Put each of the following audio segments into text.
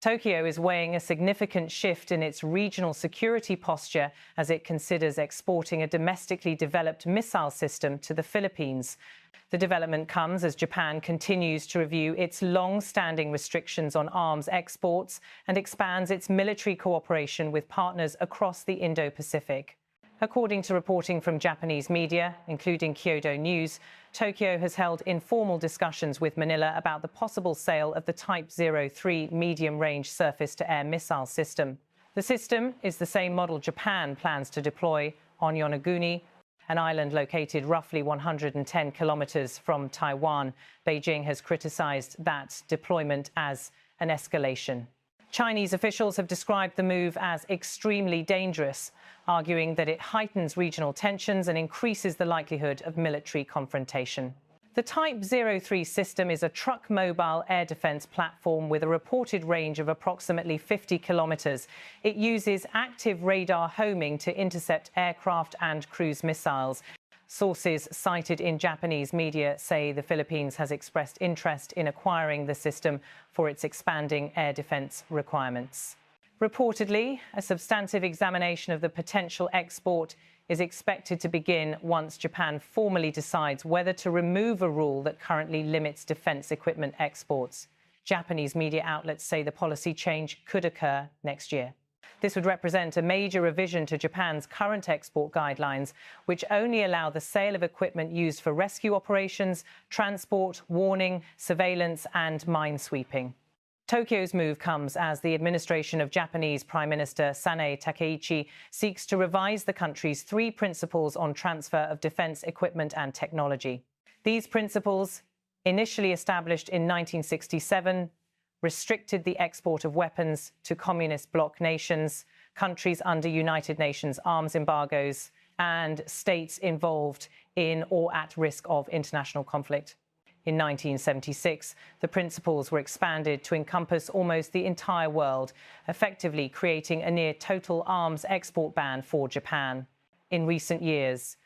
Tokyo is weighing a significant shift in its regional security posture as it considers exporting a domestically developed missile system to the Philippines. The development comes as Japan continues to review its long-standing restrictions on arms exports and expands its military cooperation with partners across the Indo-Pacific. According to reporting from Japanese media, including Kyodo News, Tokyo has held informal discussions with Manila about the possible sale of the Type 03 medium-range surface-to-air missile system. The system is the same model Japan plans to deploy on Yonaguni, an island located roughly 110 kilometers from Taiwan. Beijing has criticized that deployment as an escalation. Chinese officials have described the move as extremely dangerous, arguing that it heightens regional tensions and increases the likelihood of military confrontation. The Type 03 system is a truck-mobile air defense platform with a reported range of approximately 50 kilometers. It uses active radar homing to intercept aircraft and cruise missiles. Sources cited in Japanese media say the Philippines has expressed interest in acquiring the system for its expanding air defense requirements. Reportedly, a substantive examination of the potential export is expected to begin once Japan formally decides whether to remove a rule that currently limits defense equipment exports. Japanese media outlets say the policy change could occur next year. This would represent a major revision to Japan's current export guidelines, which only allow the sale of equipment used for rescue operations, transport, warning, surveillance and minesweeping. Tokyo's move comes as the administration of Japanese Prime Minister Sanae Takaichi seeks to revise the country's 3 principles on transfer of defense equipment and technology. These principles, initially established in 1967, restricted the export of weapons to communist bloc nations, countries under United Nations arms embargoes, and states involved in or at risk of international conflict. In 1976, the principles were expanded to encompass almost the entire world, effectively creating a near-total arms export ban for Japan. In recent years,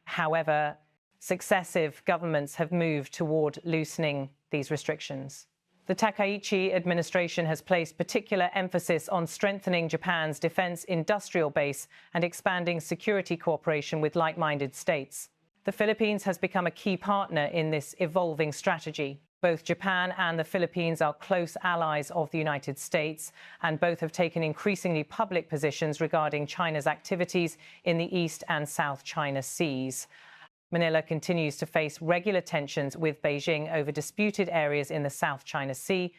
however, successive governments have moved toward loosening these restrictions. The Takaichi administration has placed particular emphasis on strengthening Japan's defense industrial base and expanding security cooperation with like-minded states. The Philippines has become a key partner in this evolving strategy. Both Japan and the Philippines are close allies of the United States, and both have taken increasingly public positions regarding China's activities in the East and South China Seas. Manila continues to face regular tensions with Beijing over disputed areas in the South China Sea,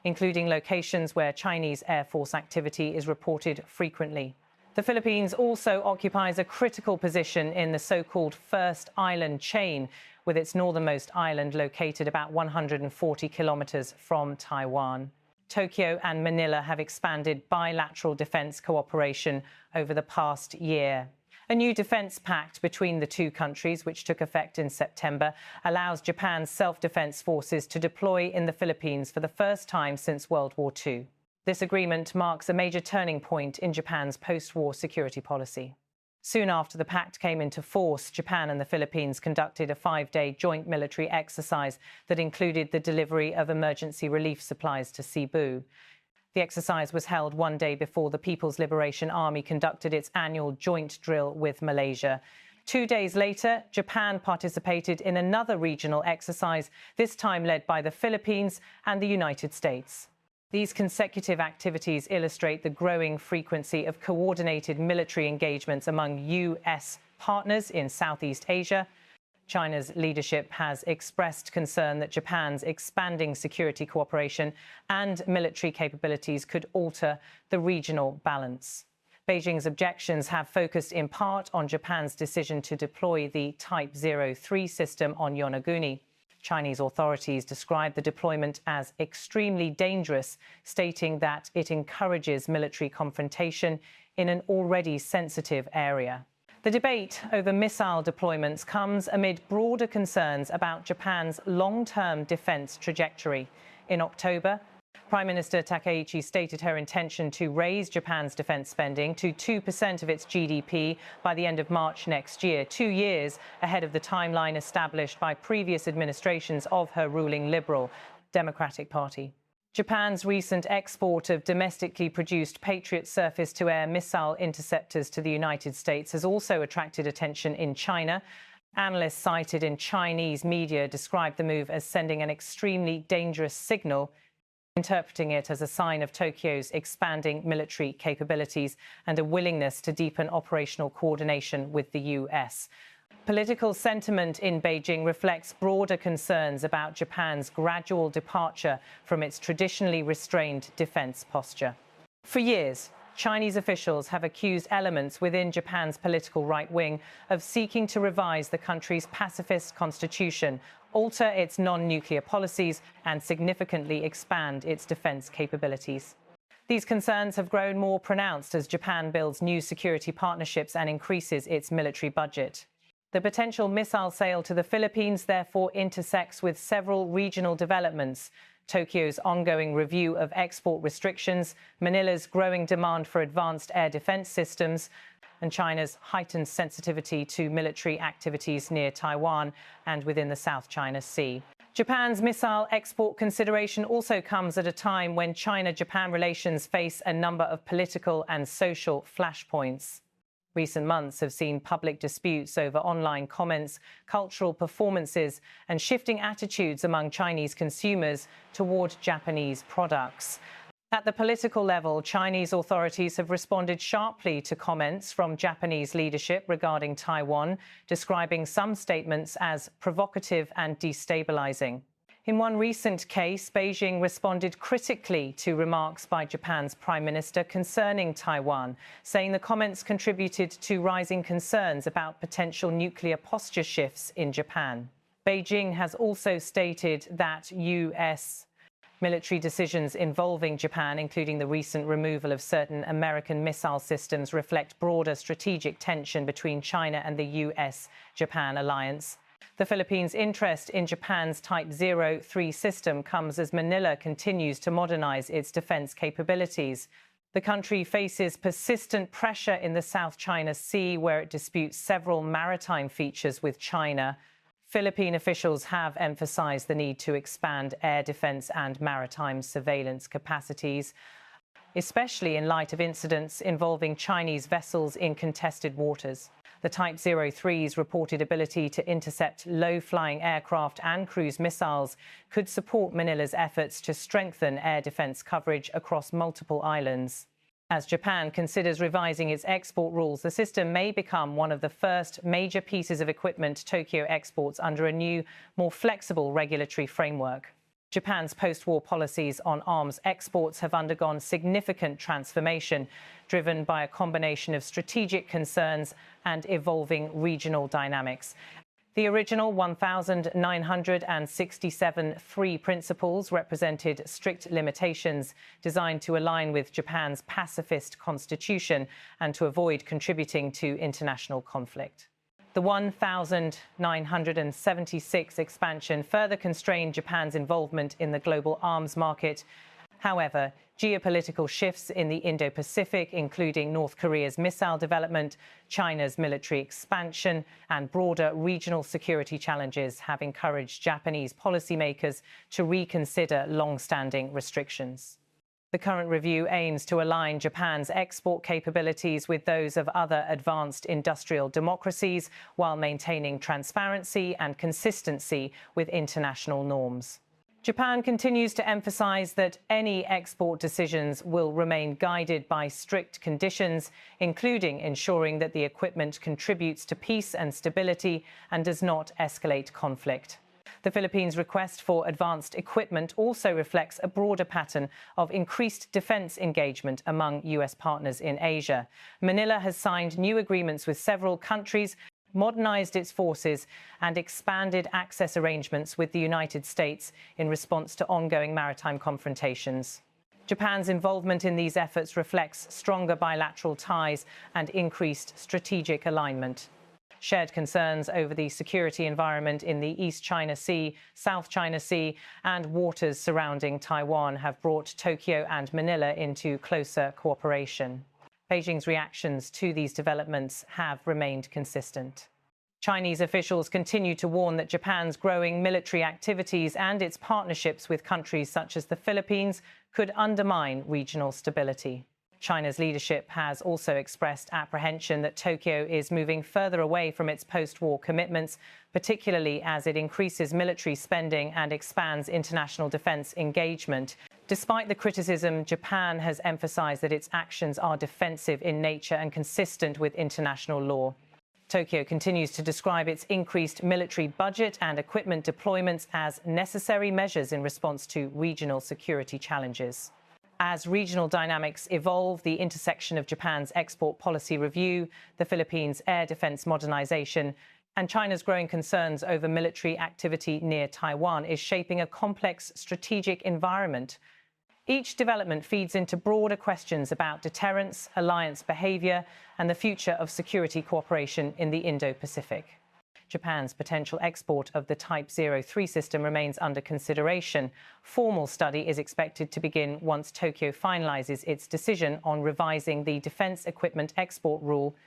including locations where Chinese Air Force activity is reported frequently. The Philippines also occupies a critical position in the so-called First Island chain, with its northernmost island located about 140 kilometers from Taiwan. Tokyo and Manila have expanded bilateral defense cooperation over the past year. A new defense pact between the two countries, which took effect in September, allows Japan's self-defense forces to deploy in the Philippines for the first time since World War II. This agreement marks a major turning point in Japan's post-war security policy. Soon after the pact came into force, Japan and the Philippines conducted a 5-day joint military exercise that included the delivery of emergency relief supplies to Cebu. The exercise was held 1 day before the People's Liberation Army conducted its annual joint drill with Malaysia. 2 days later, Japan participated in another regional exercise, this time led by the Philippines and the United States. These consecutive activities illustrate the growing frequency of coordinated military engagements among U.S. partners in Southeast Asia. China's leadership has expressed concern that Japan's expanding security cooperation and military capabilities could alter the regional balance. Beijing's objections have focused in part on Japan's decision to deploy the Type 03 system on Yonaguni. Chinese authorities describe the deployment as extremely dangerous, stating that it encourages military confrontation in an already sensitive area. The debate over missile deployments comes amid broader concerns about Japan's long-term defense trajectory. In October, Prime Minister Takaichi stated her intention to raise Japan's defense spending to 2% of its GDP by the end of March next year, 2 years ahead of the timeline established by previous administrations of her ruling Liberal Democratic Party. Japan's recent export of domestically produced Patriot surface-to-air missile interceptors to the United States has also attracted attention in China. Analysts cited in Chinese media described the move as sending an extremely dangerous signal, interpreting it as a sign of Tokyo's expanding military capabilities and a willingness to deepen operational coordination with the US. Political sentiment in Beijing reflects broader concerns about Japan's gradual departure from its traditionally restrained defense posture. For years, Chinese officials have accused elements within Japan's political right wing of seeking to revise the country's pacifist constitution, alter its non-nuclear policies, and significantly expand its defense capabilities. These concerns have grown more pronounced as Japan builds new security partnerships and increases its military budget. The potential missile sale to the Philippines therefore intersects with several regional developments: Tokyo's ongoing review of export restrictions, Manila's growing demand for advanced air defense systems, and China's heightened sensitivity to military activities near Taiwan and within the South China Sea. Japan's missile export consideration also comes at a time when China-Japan relations face a number of political and social flashpoints. Recent months have seen public disputes over online comments, cultural performances, and shifting attitudes among Chinese consumers toward Japanese products. At the political level, Chinese authorities have responded sharply to comments from Japanese leadership regarding Taiwan, describing some statements as provocative and destabilizing. In one recent case, Beijing responded critically to remarks by Japan's Prime Minister concerning Taiwan, saying the comments contributed to rising concerns about potential nuclear posture shifts in Japan. Beijing has also stated that U.S. military decisions involving Japan, including the recent removal of certain American missile systems, reflect broader strategic tension between China and the U.S.-Japan alliance. The Philippines' interest in Japan's Type 03 system comes as Manila continues to modernize its defense capabilities. The country faces persistent pressure in the South China Sea, where it disputes several maritime features with China. Philippine officials have emphasized the need to expand air defense and maritime surveillance capacities, especially in light of incidents involving Chinese vessels in contested waters. The Type 03's reported ability to intercept low-flying aircraft and cruise missiles could support Manila's efforts to strengthen air defense coverage across multiple islands. As Japan considers revising its export rules, the system may become one of the first major pieces of equipment Tokyo exports under a new, more flexible regulatory framework. Japan's post-war policies on arms exports have undergone significant transformation, driven by a combination of strategic concerns and evolving regional dynamics. The original 1,967 three principles represented strict limitations designed to align with Japan's pacifist constitution and to avoid contributing to international conflict. The 1,976 expansion further constrained Japan's involvement in the global arms market. However, geopolitical shifts in the Indo-Pacific, including North Korea's missile development, China's military expansion, and broader regional security challenges have encouraged Japanese policymakers to reconsider long-standing restrictions. The current review aims to align Japan's export capabilities with those of other advanced industrial democracies while maintaining transparency and consistency with international norms. Japan continues to emphasize that any export decisions will remain guided by strict conditions, including ensuring that the equipment contributes to peace and stability and does not escalate conflict. The Philippines' request for advanced equipment also reflects a broader pattern of increased defense engagement among U.S. partners in Asia. Manila has signed new agreements with several countries, modernized its forces, and expanded access arrangements with the United States in response to ongoing maritime confrontations. Japan's involvement in these efforts reflects stronger bilateral ties and increased strategic alignment. Shared concerns over the security environment in the East China Sea, South China Sea, and waters surrounding Taiwan have brought Tokyo and Manila into closer cooperation. Beijing's reactions to these developments have remained consistent. Chinese officials continue to warn that Japan's growing military activities and its partnerships with countries such as the Philippines could undermine regional stability. China's leadership has also expressed apprehension that Tokyo is moving further away from its post-war commitments, particularly as it increases military spending and expands international defense engagement. Despite the criticism, Japan has emphasized that its actions are defensive in nature and consistent with international law. Tokyo continues to describe its increased military budget and equipment deployments as necessary measures in response to regional security challenges. As regional dynamics evolve, the intersection of Japan's export policy review, the Philippines' air defense modernization, and China's growing concerns over military activity near Taiwan is shaping a complex strategic environment. Each development feeds into broader questions about deterrence, alliance behavior, and the future of security cooperation in the Indo-Pacific. Japan's potential export of the Type 03 system remains under consideration. Formal study is expected to begin once Tokyo finalizes its decision on revising the defense equipment export rule.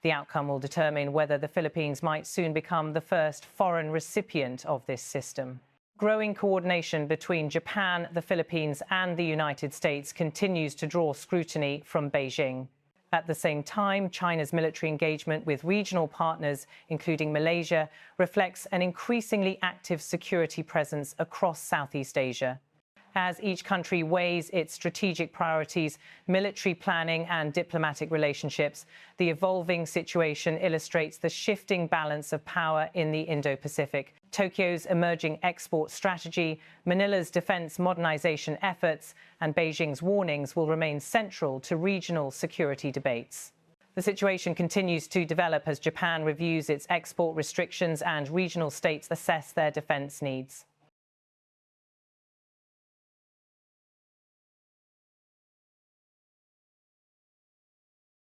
The outcome will determine whether the Philippines might soon become the first foreign recipient of this system. Growing coordination between Japan, the Philippines, and the United States continues to draw scrutiny from Beijing. At the same time, China's military engagement with regional partners, including Malaysia, reflects an increasingly active security presence across Southeast Asia. As each country weighs its strategic priorities, military planning and diplomatic relationships, the evolving situation illustrates the shifting balance of power in the Indo-Pacific. Tokyo's emerging export strategy, Manila's defense modernization efforts, and Beijing's warnings will remain central to regional security debates. The situation continues to develop as Japan reviews its export restrictions and regional states assess their defense needs.